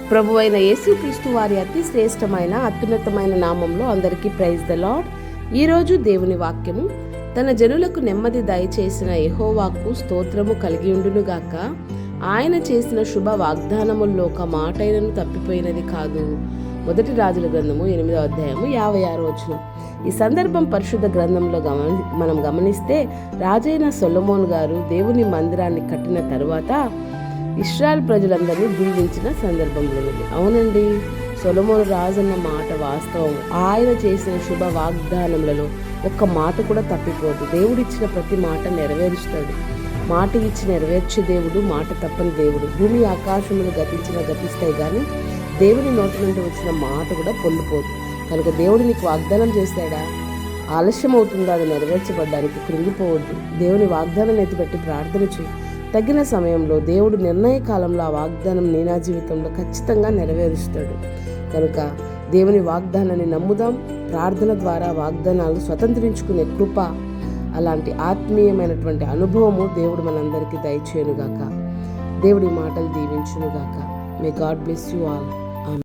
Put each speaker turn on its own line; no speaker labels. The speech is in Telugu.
ప్రభువైన యేసుక్రీస్తు వారి అతి శ్రేష్టమైన అత్యున్నతమైన నామంలో అందరికీ ప్రైజ్ ద లార్డ్. ఈరోజు దేవుని వాక్యము, తన జనులకు నెమ్మది దయచేసిన యెహోవాకు స్తోత్రము కలిగి ఉండునుగాక. ఆయన చేసిన శుభ వాగ్దానముల్లో ఒక మాటైనను తప్పిపోయినది కాదు. మొదటి రాజుల గ్రంథము 8వ అధ్యాయము 56వ వచనం. ఈ సందర్భం పరిశుద్ధ గ్రంథంలో మనం గమనిస్తే, రాజైన సొలొమోను గారు దేవుని మందిరాన్ని కట్టిన తరువాత ఇశ్రాయేల్ ప్రజలందరినీ దీవించిన సందర్భంలో ఉంది. అవునండి, సొలొమోను రాజన్న మాట వాస్తవం. ఆయన చేసిన శుభ వాగ్దానములలో ఒక్క మాట కూడా తప్పిపోదు. దేవుడిచ్చిన ప్రతి మాట నెరవేరుస్తాడు. మాట ఇచ్చి నెరవేర్చే దేవుడు, మాట తప్పని దేవుడు. భూమి ఆకాశములు గతిస్తాయి కానీ దేవుని నోటి నుండి వచ్చిన మాట కూడా పొల్లిపోదు. కనుక దేవుడు నీకు వాగ్దానం చేశాడా, ఆలస్యం అవుతుందో అది నెరవేర్చబడ్డానికి కృంగిపోవద్దు. దేవుని వాగ్దానం ఎత్తిపెట్టి ప్రార్థన చేయి. తగిన సమయంలో దేవుడు నిర్ణయ కాలంలో ఆ వాగ్దానం నీ నా జీవితంలో ఖచ్చితంగా నెరవేరుస్తాడు. కనుక దేవుని వాగ్దానాన్ని నమ్ముదాం. ప్రార్థన ద్వారా వాగ్దానాలు స్వతంత్రించుకునే కృప, అలాంటి ఆత్మీయమైనటువంటి అనుభవము దేవుడు మనందరికీ దయచేయునుగాక. దేవుడి మాటలు దీవించునుగాక. May God bless you all.